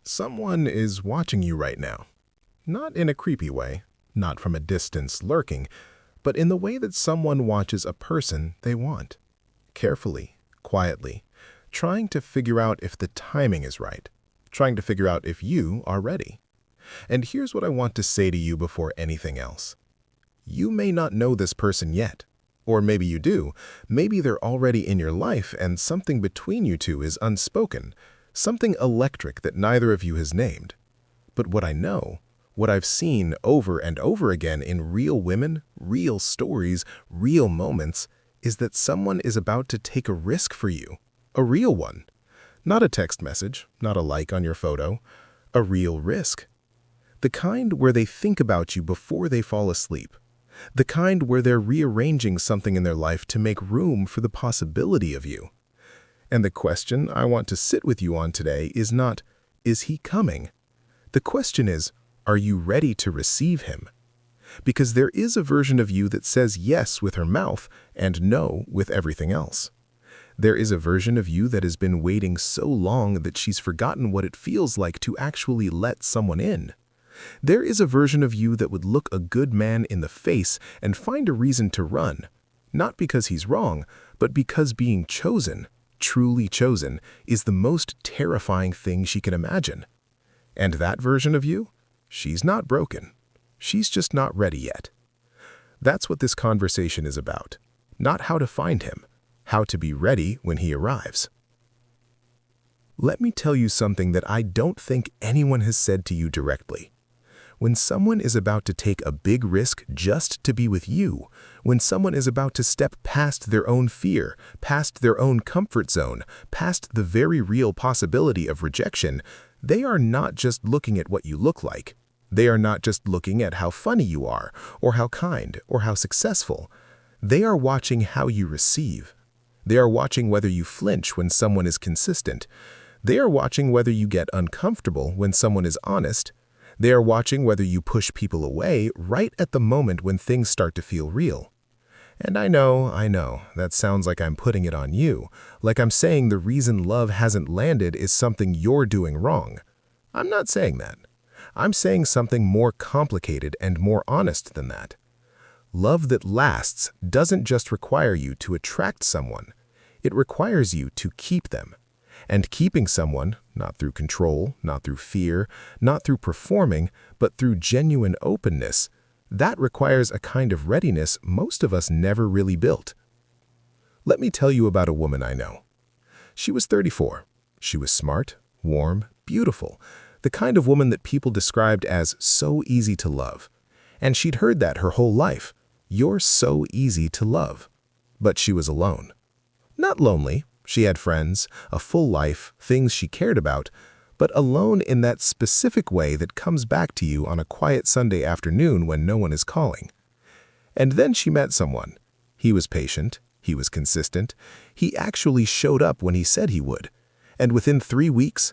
Someone is watching you right now. Not in a creepy way, not from a distance lurking, but in the way that someone watches a person they want. Carefully, quietly, trying to figure out if the timing is right, trying to figure out if you are ready. And here's what I want to say to you before anything else. You may not know this person yet. Or maybe you do. Maybe they're already in your life and something between you two is unspoken, something electric that neither of you has named. But what I know, what I've seen over and over again in real women, real stories, real moments, is that someone is about to take a risk for you. A real one. Not a text message, not a like on your photo. A real risk. The kind where they think about you before they fall asleep. The kind where they're rearranging something in their life to make room for the possibility of you. And the question I want to sit with you on today is not, is he coming? The question is, are you ready to receive him? Because there is a version of you that says yes with her mouth and no with everything else. There is a version of you that has been waiting so long that she's forgotten what it feels like to actually let someone in. There is a version of you that would look a good man in the face and find a reason to run, not because he's wrong, but because being chosen, truly chosen, is the most terrifying thing she can imagine. And that version of you? She's not broken. She's just not ready yet. That's what this conversation is about. Not how to find him, how to be ready when he arrives. Let me tell you something that I don't think anyone has said to you directly. When someone is about to take a big risk just to be with you, when someone is about to step past their own fear, past their own comfort zone, past the very real possibility of rejection, they are not just looking at what you look like. They are not just looking at how funny you are, or how kind, or how successful. They are watching how you receive. They are watching whether you flinch when someone is consistent. They are watching whether you get uncomfortable when someone is honest. They are watching whether you push people away right at the moment when things start to feel real. And I know, that sounds like I'm putting it on you, like I'm saying the reason love hasn't landed is something you're doing wrong. I'm not saying that. I'm saying something more complicated and more honest than that. Love that lasts doesn't just require you to attract someone. It requires you to keep them. And keeping someone, not through control, not through fear, not through performing, but through genuine openness, that requires a kind of readiness most of us never really built. Let me tell you about a woman I know. She was 34. She was smart, warm, beautiful, the kind of woman that people described as so easy to love. And she'd heard that her whole life. You're so easy to love. But she was alone. Not lonely. She had friends, a full life, things she cared about, but alone in that specific way that comes back to you on a quiet Sunday afternoon when no one is calling. And then she met someone. He was patient. He was consistent. He actually showed up when he said he would. And within 3 weeks,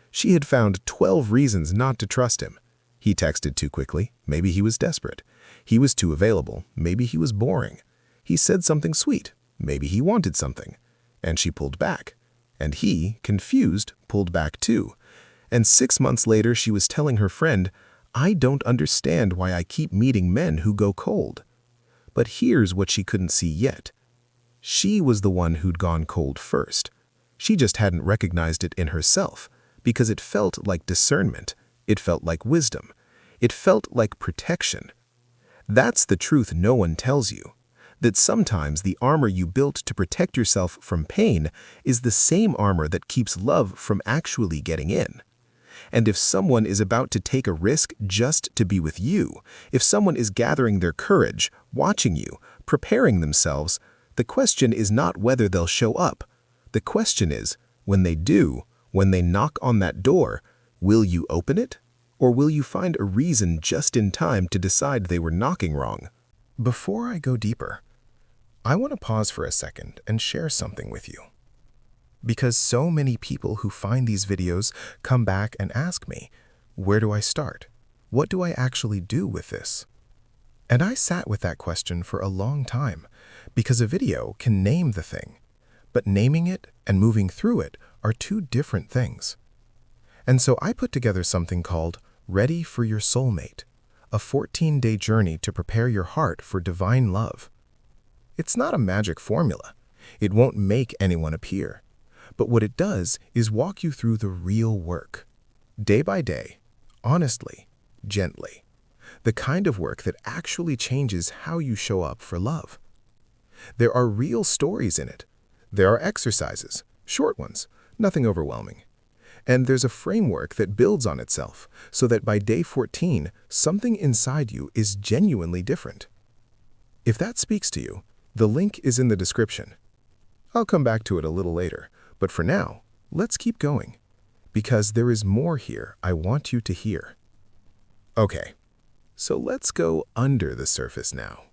she had found 12 reasons not to trust him. He texted too quickly. Maybe he was desperate. He was too available. Maybe he was boring. He said something sweet. Maybe he wanted something. And she pulled back. And he, confused, pulled back too. And 6 months later, she was telling her friend, I don't understand why I keep meeting men who go cold. But here's what she couldn't see yet. She was the one who'd gone cold first. She just hadn't recognized it in herself because it felt like discernment. It felt like wisdom. It felt like protection. That's the truth no one tells you. That sometimes the armor you built to protect yourself from pain is the same armor that keeps love from actually getting in. And if someone is about to take a risk just to be with you, if someone is gathering their courage, watching you, preparing themselves, the question is not whether they'll show up. The question is, when they do, when they knock on that door, will you open it? Or will you find a reason just in time to decide they were knocking wrong? Before I go deeper, I want to pause for a second and share something with you. Because so many people who find these videos come back and ask me, where do I start? What do I actually do with this? And I sat with that question for a long time, because a video can name the thing, but naming it and moving through it are two different things. And so I put together something called Ready for Your Soulmate, a 14-day journey to prepare your heart for divine love. It's not a magic formula. It won't make anyone appear. But what it does is walk you through the real work. Day by day, honestly, gently. The kind of work that actually changes how you show up for love. There are real stories in it. There are exercises, short ones, nothing overwhelming. And there's a framework that builds on itself so that by day 14, something inside you is genuinely different. If that speaks to you, the link is in the description. I'll come back to it a little later, but for now, let's keep going, because there is more here I want you to hear. Okay, so let's go under the surface now.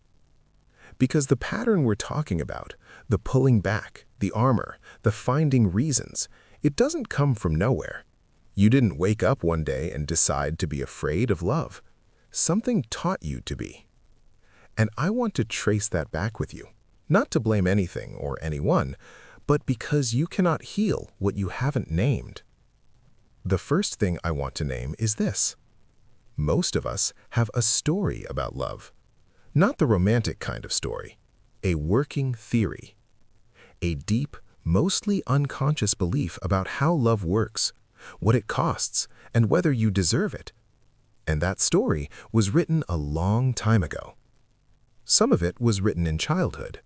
Because the pattern we're talking about, the pulling back, the armor, the finding reasons, it doesn't come from nowhere. You didn't wake up one day and decide to be afraid of love. Something taught you to be. And I want to trace that back with you, not to blame anything or anyone, but because you cannot heal what you haven't named. The first thing I want to name is this. Most of us have a story about love. Not the romantic kind of story, a working theory. A deep, mostly unconscious belief about how love works, what it costs, and whether you deserve it. And that story was written a long time ago. Some of it was written in childhood,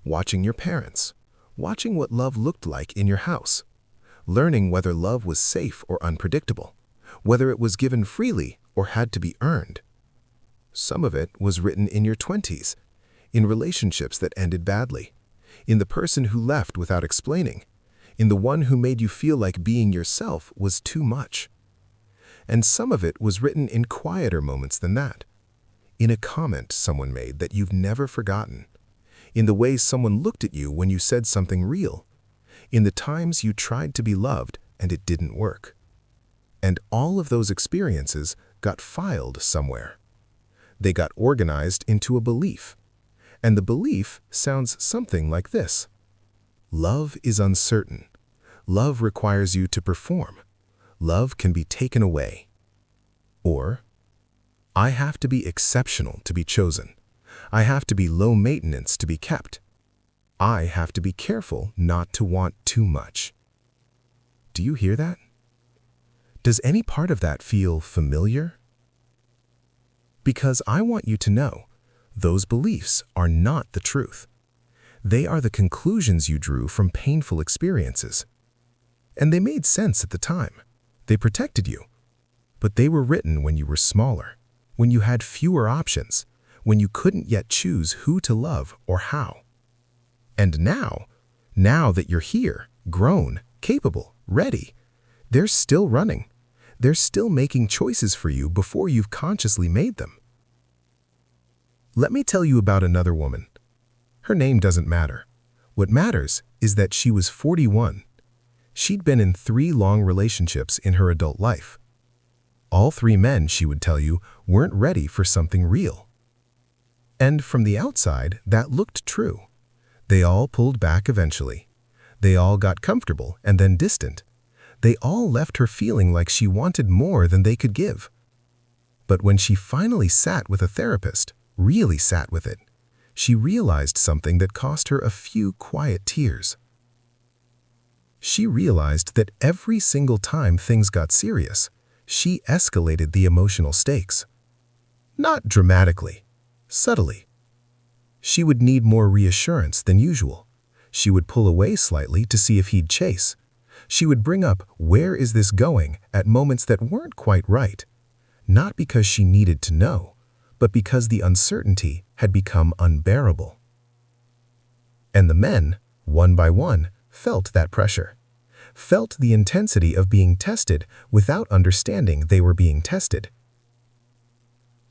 watching your parents, watching what love looked like in your house, learning whether love was safe or unpredictable, whether it was given freely or had to be earned. Some of it was written in your 20s, in relationships that ended badly, in the person who left without explaining, in the one who made you feel like being yourself was too much. And some of it was written in quieter moments than that, in a comment someone made that you've never forgotten, in the way someone looked at you when you said something real, in the times you tried to be loved and it didn't work. And all of those experiences got filed somewhere. They got organized into a belief. And the belief sounds something like this. Love is uncertain. Love requires you to perform. Love can be taken away. Or, I have to be exceptional to be chosen. I have to be low maintenance to be kept. I have to be careful not to want too much. Do you hear that? Does any part of that feel familiar? Because I want you to know, those beliefs are not the truth. They are the conclusions you drew from painful experiences. And they made sense at the time. They protected you. But they were written when you were smaller, when you had fewer options, when you couldn't yet choose who to love or how. And now that you're here, grown, capable, ready, they're still running. They're still making choices for you before you've consciously made them. Let me tell you about another woman. Her name doesn't matter. What matters is that she was 41. She'd been in 3 long relationships in her adult life. All 3 men, she would tell you, weren't ready for something real. And from the outside, that looked true. They all pulled back eventually. They all got comfortable and then distant. They all left her feeling like she wanted more than they could give. But when she finally sat with a therapist, really sat with it, she realized something that cost her a few quiet tears. She realized that every single time things got serious, she escalated the emotional stakes. Not dramatically, subtly. She would need more reassurance than usual. She would pull away slightly to see if he'd chase. She would bring up, "Where is this going?" at moments that weren't quite right. Not because she needed to know, but because the uncertainty had become unbearable. And the men, one by one, felt that pressure, felt the intensity of being tested without understanding they were being tested.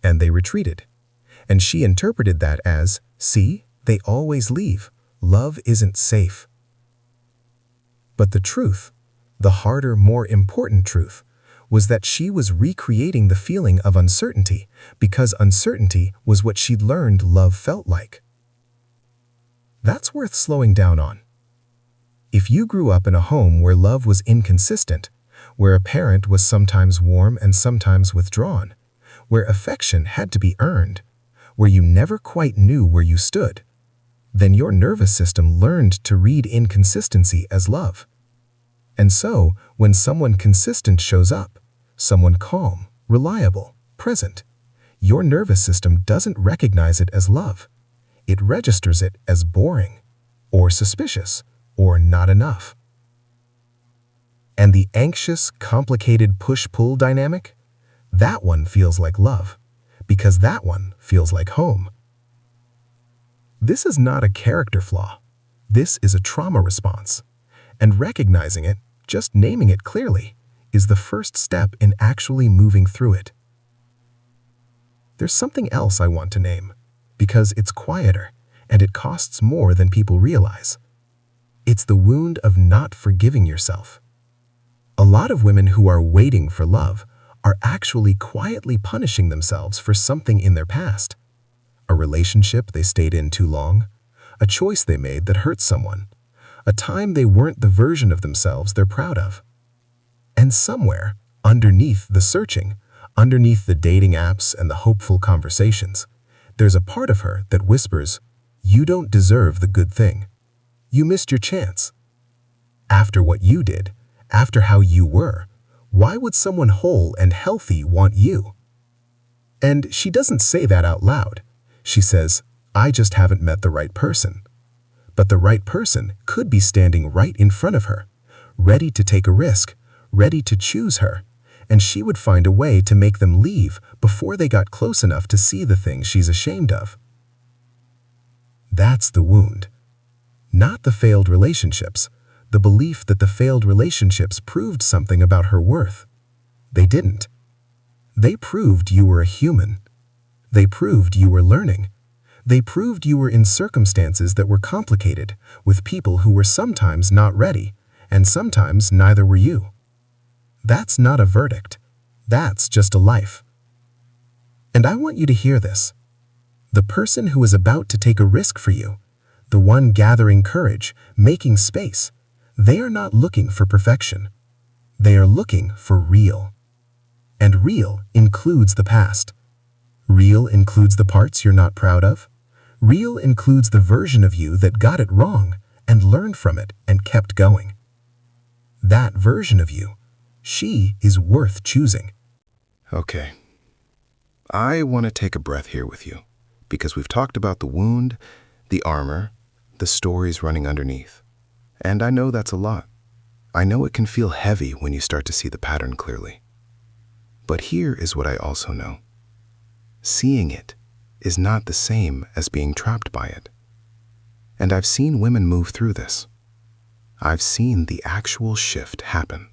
And they retreated. And she interpreted that as, "See, they always leave. Love isn't safe." But the truth, the harder, more important truth, was that she was recreating the feeling of uncertainty because uncertainty was what she'd learned love felt like. That's worth slowing down on. If you grew up in a home where love was inconsistent, where a parent was sometimes warm and sometimes withdrawn, where affection had to be earned, where you never quite knew where you stood, then your nervous system learned to read inconsistency as love. And so, when someone consistent shows up, someone calm, reliable, present, your nervous system doesn't recognize it as love. It registers it as boring, or suspicious, or not enough. And the anxious, complicated push-pull dynamic? That one feels like love, because that one feels like home. This is not a character flaw. This is a trauma response. And recognizing it, just naming it clearly, is the first step in actually moving through it. There's something else I want to name, because it's quieter and it costs more than people realize. It's the wound of not forgiving yourself. A lot of women who are waiting for love are actually quietly punishing themselves for something in their past. A relationship they stayed in too long, a choice they made that hurt someone, a time they weren't the version of themselves they're proud of. And somewhere, underneath the searching, underneath the dating apps and the hopeful conversations, there's a part of her that whispers, "You don't deserve the good thing. You missed your chance. After what you did, after how you were, why would someone whole and healthy want you?" And she doesn't say that out loud. She says, "I just haven't met the right person." But the right person could be standing right in front of her, ready to take a risk, ready to choose her, and she would find a way to make them leave before they got close enough to see the things she's ashamed of. That's the wound. Not the failed relationships, the belief that the failed relationships proved something about her worth. They didn't. They proved you were a human. They proved you were learning. They proved you were in circumstances that were complicated, with people who were sometimes not ready, and sometimes neither were you. That's not a verdict. That's just a life. And I want you to hear this. The person who is about to take a risk for you, the one gathering courage, making space, they are not looking for perfection. They are looking for real. And real includes the past. Real includes the parts you're not proud of. Real includes the version of you that got it wrong and learned from it and kept going. That version of you, she is worth choosing. Okay. I want to take a breath here with you, because we've talked about the wound, the armor, the stories running underneath. And I know that's a lot. I know it can feel heavy when you start to see the pattern clearly. But here is what I also know. Seeing it is not the same as being trapped by it. And I've seen women move through this. I've seen the actual shift happen.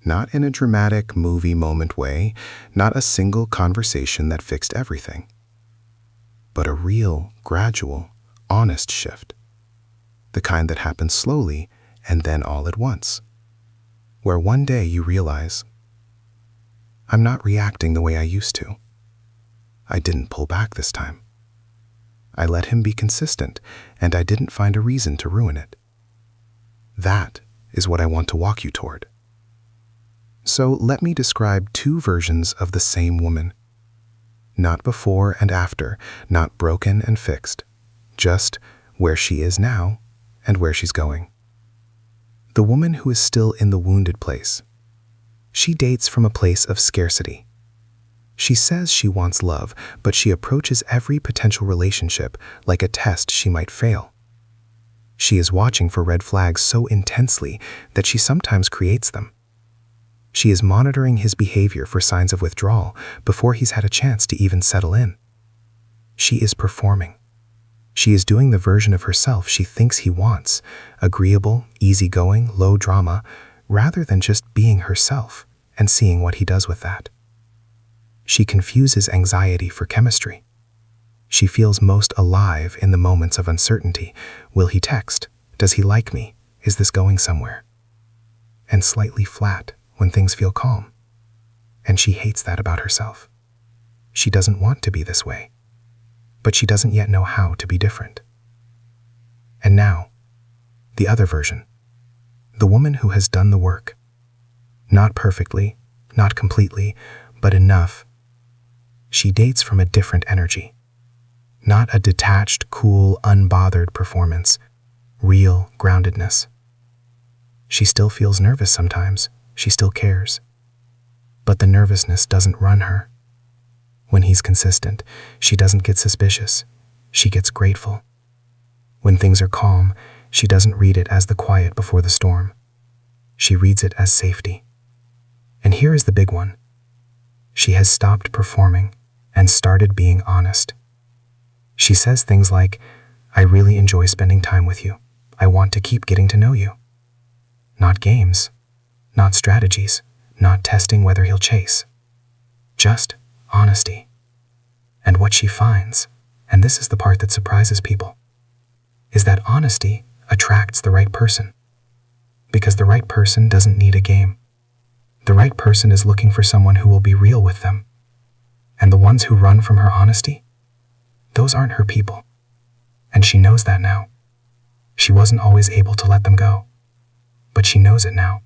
Not in a dramatic movie moment way, not a single conversation that fixed everything, but a real, gradual, honest shift. The kind that happens slowly and then all at once, where one day you realize, I'm not reacting the way I used to. I didn't pull back this time. I let him be consistent, and I didn't find a reason to ruin it. That is what I want to walk you toward. So let me describe two versions of the same woman. Not before and after, not broken and fixed, just where she is now and where she's going. The woman who is still in the wounded place. She dates from a place of scarcity. She says she wants love, but she approaches every potential relationship like a test she might fail. She is watching for red flags so intensely that she sometimes creates them. She is monitoring his behavior for signs of withdrawal before he's had a chance to even settle in. She is performing. She is doing the version of herself she thinks he wants, agreeable, easygoing, low drama, rather than just being herself and seeing what he does with that. She confuses anxiety for chemistry. She feels most alive in the moments of uncertainty. Will he text? Does he like me? Is this going somewhere? And slightly flat when things feel calm. And she hates that about herself. She doesn't want to be this way, but she doesn't yet know how to be different. And now, the other version, the woman who has done the work. Not perfectly, not completely, but enough. She dates from a different energy. Not a detached, cool, unbothered performance. Real groundedness. She still feels nervous sometimes. She still cares. But the nervousness doesn't run her. When he's consistent, she doesn't get suspicious. She gets grateful. When things are calm, she doesn't read it as the quiet before the storm. She reads it as safety. And here is the big one. She has stopped performing and started being honest. She says things like, "I really enjoy spending time with you. I want to keep getting to know you." Not games, not strategies, not testing whether he'll chase. Just honesty. And what she finds, and this is the part that surprises people, is that honesty attracts the right person. Because the right person doesn't need a game. The right person is looking for someone who will be real with them. And the ones who run from her honesty, those aren't her people. And she knows that now. She wasn't always able to let them go. But she knows it now.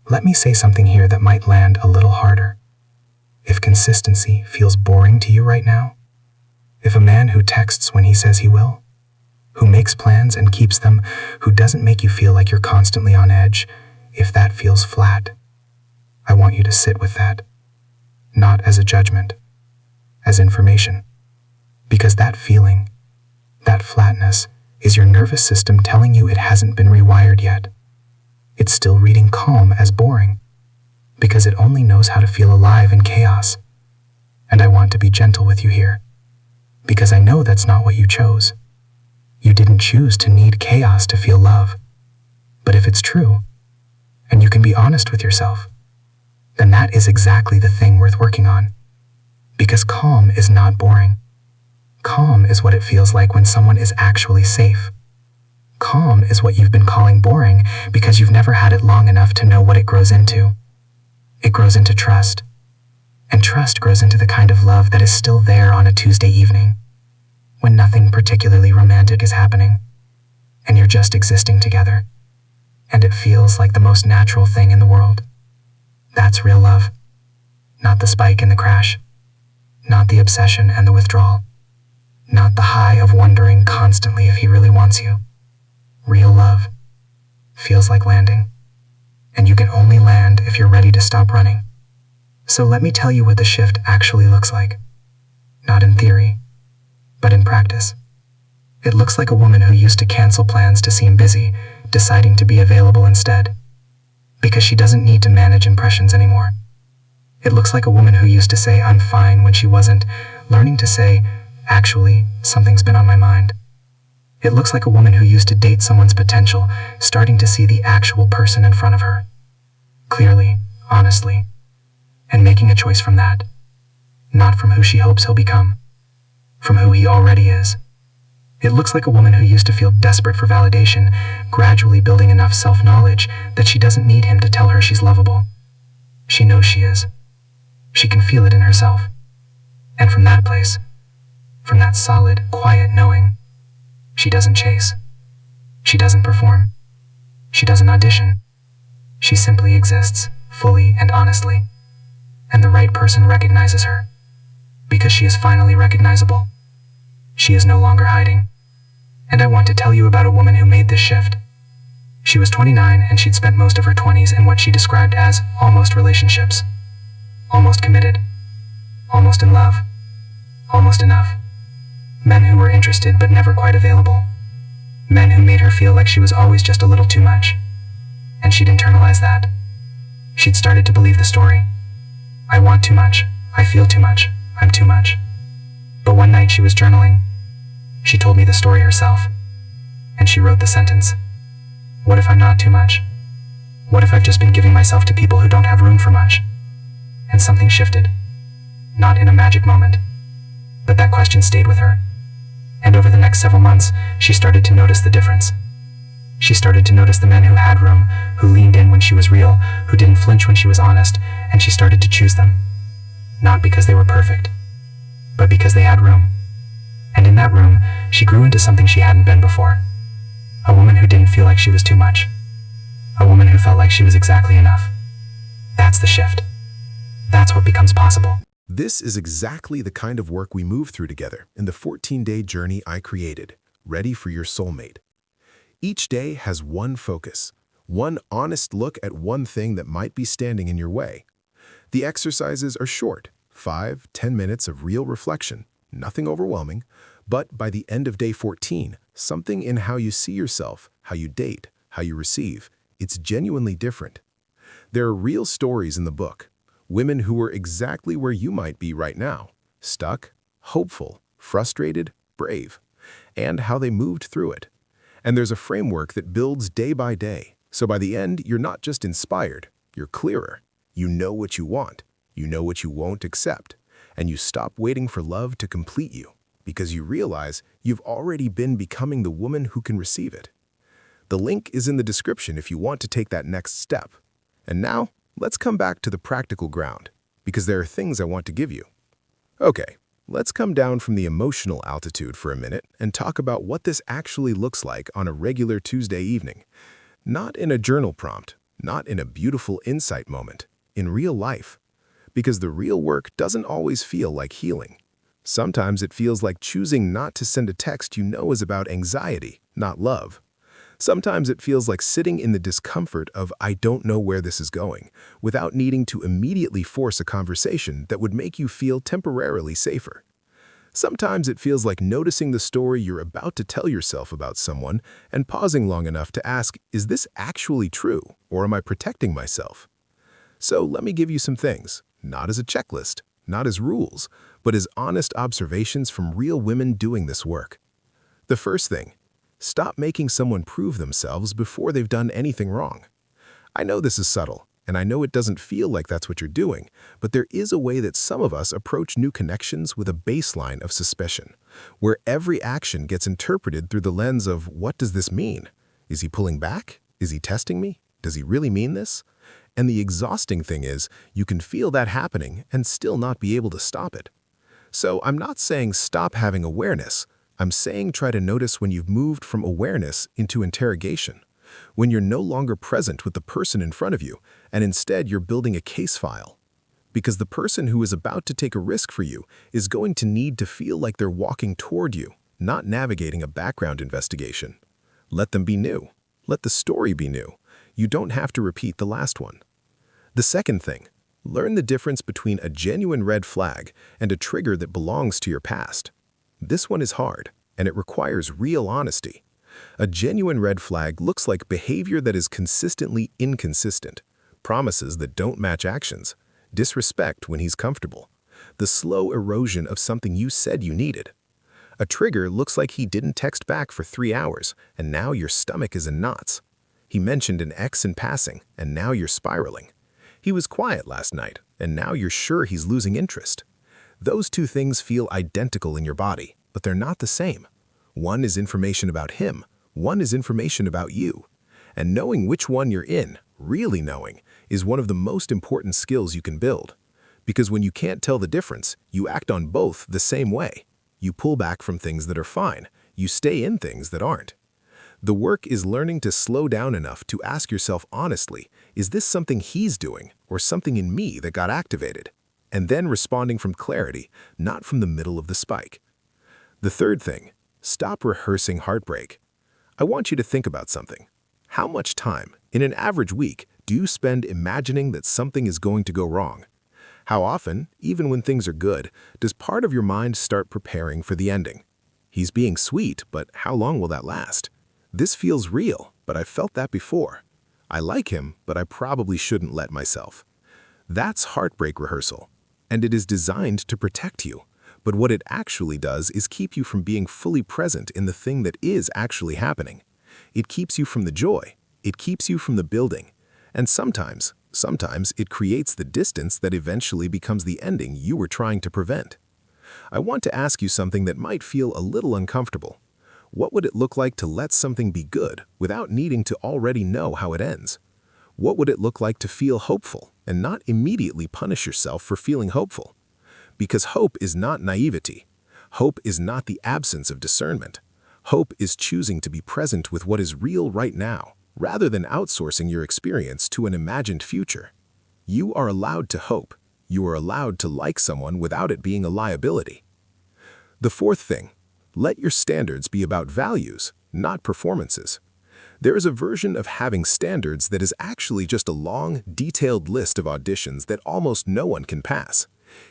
Let me say something here that might land a little harder. If consistency feels boring to you right now, if a man who texts when he says he will, who makes plans and keeps them, who doesn't make you feel like you're constantly on edge, if that feels flat, I want you to sit with that. Not as a judgment, as information. Because that feeling, that flatness, is your nervous system telling you it hasn't been rewired yet. It's still reading calm as boring, because it only knows how to feel alive in chaos. And I want to be gentle with you here, because I know that's not what you chose. You didn't choose to need chaos to feel love. But if it's true, and you can be honest with yourself, then that is exactly the thing worth working on. Because calm is not boring. Calm is what it feels like when someone is actually safe. Calm is what you've been calling boring because you've never had it long enough to know what it grows into. It grows into trust. And trust grows into the kind of love that is still there on a Tuesday evening, when nothing particularly romantic is happening, and you're just existing together. And it feels like the most natural thing in the world. That's real love. Not the spike and the crash. Not the obsession and the withdrawal. Not the high of wondering constantly if he really wants you. Real love feels like landing. And you can only land if you're ready to stop running. So let me tell you what the shift actually looks like. Not in theory, but in practice. It looks like a woman who used to cancel plans to seem busy, deciding to be available instead. Because she doesn't need to manage impressions anymore. It looks like a woman who used to say, "I'm fine," when she wasn't, learning to say, "Actually, something's been on my mind." It looks like a woman who used to date someone's potential, starting to see the actual person in front of her. Clearly, honestly, and making a choice from that. Not from who she hopes he'll become. From who he already is. It looks like a woman who used to feel desperate for validation, gradually building enough self-knowledge that she doesn't need him to tell her she's lovable. She knows she is. She can feel it in herself. And from that place, from that solid, quiet knowing, she doesn't chase. She doesn't perform. She doesn't audition. She simply exists, fully and honestly. And the right person recognizes her. Because she is finally recognizable. She is no longer hiding. And I want to tell you about a woman who made this shift. She was 29 and she'd spent most of her 20s in what she described as almost relationships. Almost committed. Almost in love. Almost enough. Men who were interested but never quite available. Men who made her feel like she was always just a little too much. And she'd internalized that. She'd started to believe the story. I want too much. I feel too much. I'm too much. But one night she was journaling. She told me the story herself. And she wrote the sentence. What if I'm not too much? What if I've just been giving myself to people who don't have room for much? And something shifted. Not in a magic moment. But that question stayed with her. And over the next several months, she started to notice the difference. She started to notice the men who had room, who leaned in when she was real, who didn't flinch when she was honest, and she started to choose them. Not because they were perfect, but because they had room. And in that room, she grew into something she hadn't been before. A woman who didn't feel like she was too much. A woman who felt like she was exactly enough. That's the shift. That's what becomes possible. This is exactly the kind of work we move through together in the 14-day journey I created, Ready for Your Soulmate. Each day has one focus, one honest look at one thing that might be standing in your way. The exercises are short, 5-10 minutes of real reflection, nothing overwhelming, but by the end of day 14, something in how you see yourself, how you date, how you receive, it's genuinely different. There are real stories in the book, women who were exactly where you might be right now, stuck, hopeful, frustrated, brave, and how they moved through it. And there's a framework that builds day by day, so by the end, you're not just inspired, you're clearer. You know what you want, you know what you won't accept, and you stop waiting for love to complete you, because you realize you've already been becoming the woman who can receive it. The link is in the description if you want to take that next step. And now, let's come back to the practical ground, because there are things I want to give you. Okay, let's come down from the emotional altitude for a minute and talk about what this actually looks like on a regular Tuesday evening. Not in a journal prompt, not in a beautiful insight moment, in real life. Because the real work doesn't always feel like healing. Sometimes it feels like choosing not to send a text you know is about anxiety, not love. Sometimes it feels like sitting in the discomfort of "I don't know where this is going," without needing to immediately force a conversation that would make you feel temporarily safer. Sometimes it feels like noticing the story you're about to tell yourself about someone and pausing long enough to ask, is this actually true, or am I protecting myself? So let me give you some things, not as a checklist, not as rules, but as honest observations from real women doing this work. The first thing, stop making someone prove themselves before they've done anything wrong. I know this is subtle, and I know it doesn't feel like that's what you're doing, but there is a way that some of us approach new connections with a baseline of suspicion, where every action gets interpreted through the lens of, what does this mean? Is he pulling back? Is he testing me? Does he really mean this? And the exhausting thing is, you can feel that happening and still not be able to stop it. So I'm not saying stop having awareness. I'm saying try to notice when you've moved from awareness into interrogation, when you're no longer present with the person in front of you, and instead you're building a case file. Because the person who is about to take a risk for you is going to need to feel like they're walking toward you, not navigating a background investigation. Let them be new. Let the story be new. You don't have to repeat the last one. The second thing, learn the difference between a genuine red flag and a trigger that belongs to your past. This one is hard, and it requires real honesty. A genuine red flag looks like behavior that is consistently inconsistent, promises that don't match actions, disrespect when he's comfortable, the slow erosion of something you said you needed. A trigger looks like he didn't text back for 3 hours, and now your stomach is in knots. He mentioned an ex in passing, and now you're spiraling. He was quiet last night, and now you're sure he's losing interest. Those two things feel identical in your body, but they're not the same. One is information about him, one is information about you. And knowing which one you're in, really knowing, is one of the most important skills you can build. Because when you can't tell the difference, you act on both the same way. You pull back from things that are fine, you stay in things that aren't. The work is learning to slow down enough to ask yourself honestly, is this something he's doing or something in me that got activated? And then responding from clarity, not from the middle of the spike. The third thing, stop rehearsing heartbreak. I want you to think about something. How much time, in an average week, do you spend imagining that something is going to go wrong? How often, even when things are good, does part of your mind start preparing for the ending? He's being sweet, but how long will that last? This feels real, but I've felt that before. I like him, but I probably shouldn't let myself. That's heartbreak rehearsal, and it is designed to protect you. But what it actually does is keep you from being fully present in the thing that is actually happening. It keeps you from the joy. It keeps you from the building. And sometimes it creates the distance that eventually becomes the ending you were trying to prevent. I want to ask you something that might feel a little uncomfortable. What would it look like to let something be good without needing to already know how it ends? What would it look like to feel hopeful and not immediately punish yourself for feeling hopeful? Because hope is not naivety. Hope is not the absence of discernment. Hope is choosing to be present with what is real right now, rather than outsourcing your experience to an imagined future. You are allowed to hope. You are allowed to like someone without it being a liability. The fourth thing, let your standards be about values, not performances. There is a version of having standards that is actually just a long, detailed list of auditions that almost no one can pass.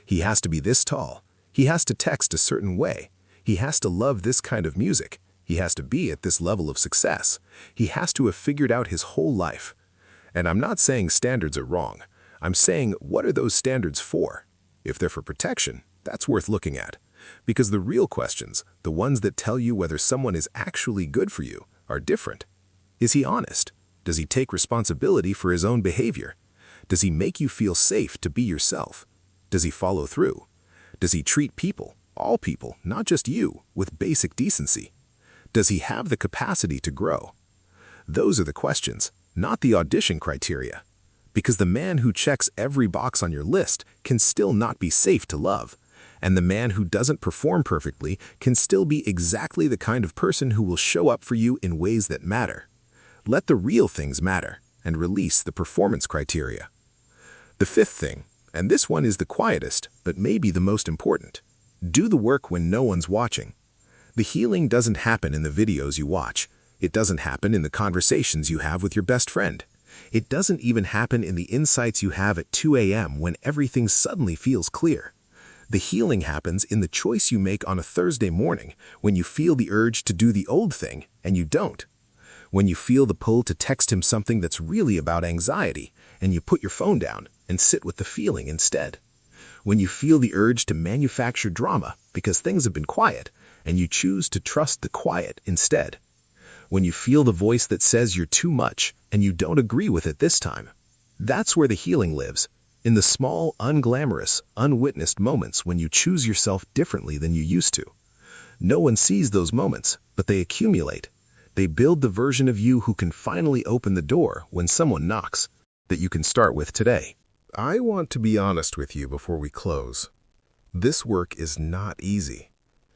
He has to be this tall. He has to text a certain way. He has to love this kind of music. He has to be at this level of success. He has to have figured out his whole life. And I'm not saying standards are wrong. I'm saying, what are those standards for? If they're for protection, that's worth looking at. Because the real questions, the ones that tell you whether someone is actually good for you, are different. Is he honest? Does he take responsibility for his own behavior? Does he make you feel safe to be yourself? Does he follow through? Does he treat people, all people, not just you, with basic decency? Does he have the capacity to grow? Those are the questions, not the audition criteria. Because the man who checks every box on your list can still not be safe to love. And the man who doesn't perform perfectly can still be exactly the kind of person who will show up for you in ways that matter. Let the real things matter and release the performance criteria. The fifth thing, and this one is the quietest, but maybe the most important. Do the work when no one's watching. The healing doesn't happen in the videos you watch. It doesn't happen in the conversations you have with your best friend. It doesn't even happen in the insights you have at 2 a.m. when everything suddenly feels clear. The healing happens in the choice you make on a Thursday morning when you feel the urge to do the old thing and you don't. When you feel the pull to text him something that's really about anxiety and you put your phone down and sit with the feeling instead. When you feel the urge to manufacture drama because things have been quiet and you choose to trust the quiet instead. When you feel the voice that says you're too much and you don't agree with it this time. That's where the healing lives, in the small, unglamorous, unwitnessed moments when you choose yourself differently than you used to. No one sees those moments, but they accumulate. They build the version of you who can finally open the door when someone knocks, that you can start with today. I want to be honest with you before we close. This work is not easy,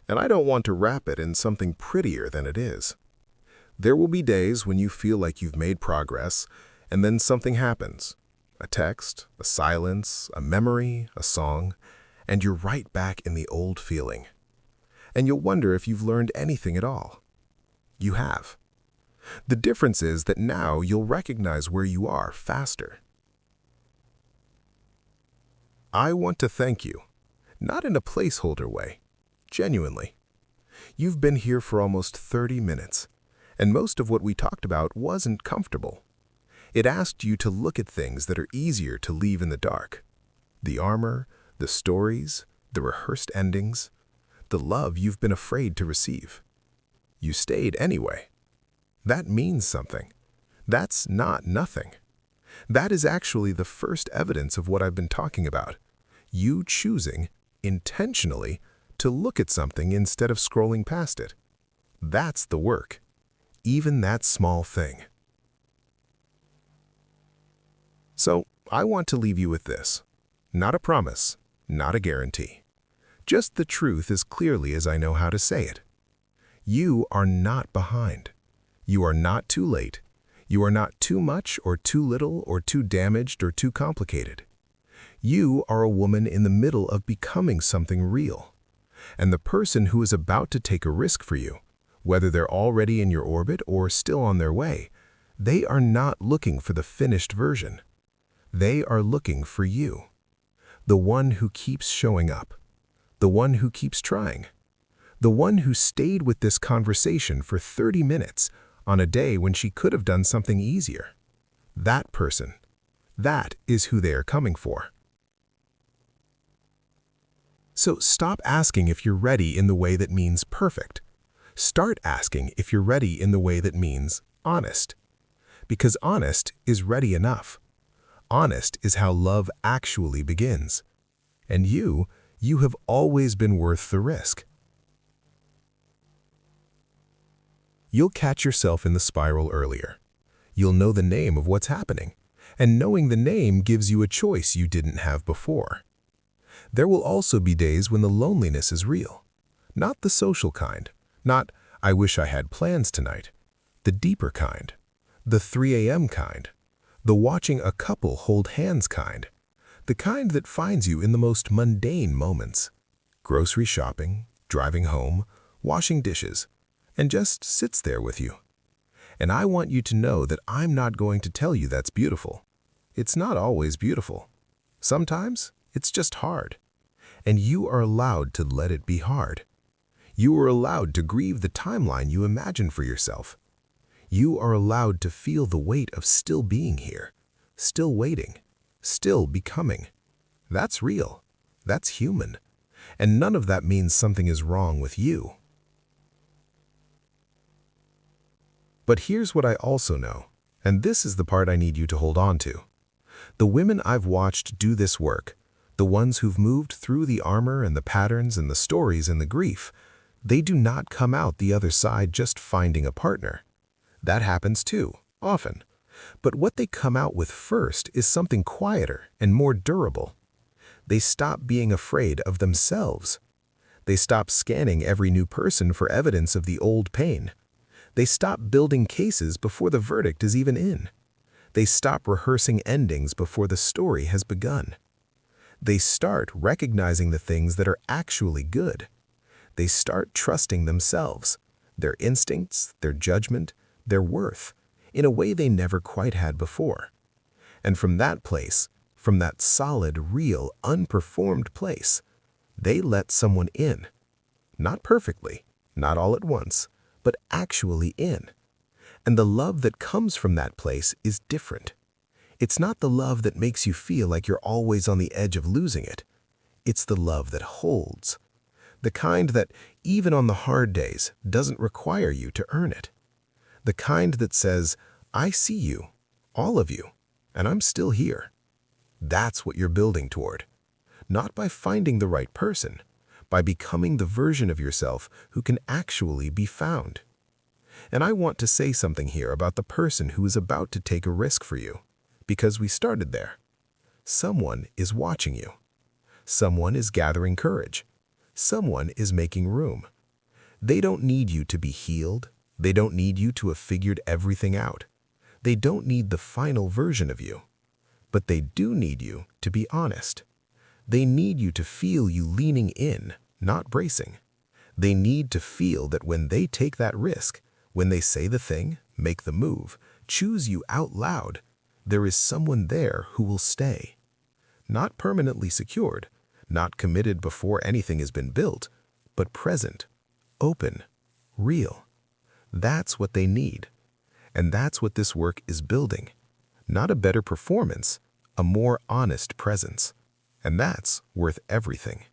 and I don't want to wrap it in something prettier than it is. There will be days when you feel like you've made progress, and then something happens. A text, a silence, a memory, a song, and you're right back in the old feeling. And you'll wonder if you've learned anything at all. You have. The difference is that now you'll recognize where you are faster. I want to thank you, not in a placeholder way, genuinely. You've been here for almost 30 minutes, and most of what we talked about wasn't comfortable. It asked you to look at things that are easier to leave in the dark. The armor, the stories, the rehearsed endings, the love you've been afraid to receive. You stayed anyway. That means something. That's not nothing. That is actually the first evidence of what I've been talking about. You choosing, intentionally, to look at something instead of scrolling past it. That's the work. Even that small thing. So, I want to leave you with this. Not a promise, not a guarantee. Just the truth as clearly as I know how to say it. You are not behind. You are not too late. You are not too much or too little or too damaged or too complicated. You are a woman in the middle of becoming something real. And the person who is about to take a risk for you, whether they're already in your orbit or still on their way, they are not looking for the finished version. They are looking for you. The one who keeps showing up. The one who keeps trying. The one who stayed with this conversation for 30 minutes on a day when she could have done something easier. That person. That is who they are coming for. So stop asking if you're ready in the way that means perfect. Start asking if you're ready in the way that means honest. Because honest is ready enough. Honest is how love actually begins. And you have always been worth the risk. You'll catch yourself in the spiral earlier. You'll know the name of what's happening, and knowing the name gives you a choice you didn't have before. There will also be days when the loneliness is real. Not the social kind, not, I wish I had plans tonight. The deeper kind, the 3 a.m. kind, The watching a couple hold hands kind. The kind that finds you in the most mundane moments. Grocery shopping, driving home, washing dishes, and just sits there with you. And I want you to know that I'm not going to tell you that's beautiful. It's not always beautiful. Sometimes it's just hard. And you are allowed to let it be hard. You are allowed to grieve the timeline you imagine for yourself. You are allowed to feel the weight of still being here, still waiting, still becoming. That's real. That's human. And none of that means something is wrong with you. But here's what I also know, and this is the part I need you to hold on to. The women I've watched do this work, the ones who've moved through the armor and the patterns and the stories and the grief, they do not come out the other side just finding a partner. That happens too, often. But what they come out with first is something quieter and more durable. They stop being afraid of themselves. They stop scanning every new person for evidence of the old pain. They stop building cases before the verdict is even in. They stop rehearsing endings before the story has begun. They start recognizing the things that are actually good. They start trusting themselves, their instincts, their judgment, their worth, in a way they never quite had before. And from that place, from that solid, real, unperformed place, they let someone in. Not perfectly, not all at once, but actually in. And the love that comes from that place is different. It's not the love that makes you feel like you're always on the edge of losing it. It's the love that holds. The kind that, even on the hard days, doesn't require you to earn it. The kind that says, I see you, all of you, and I'm still here. That's what you're building toward. Not by finding the right person, by becoming the version of yourself who can actually be found. And I want to say something here about the person who is about to take a risk for you, because we started there. Someone is watching you. Someone is gathering courage. Someone is making room. They don't need you to be healed. They don't need you to have figured everything out. They don't need the final version of you. But they do need you to be honest. They need you to feel you leaning in, not bracing. They need to feel that when they take that risk, when they say the thing, make the move, choose you out loud, there is someone there who will stay. Not permanently secured, not committed before anything has been built, but present, open, real. That's what they need. And that's what this work is building. Not a better performance, a more honest presence. And that's worth everything.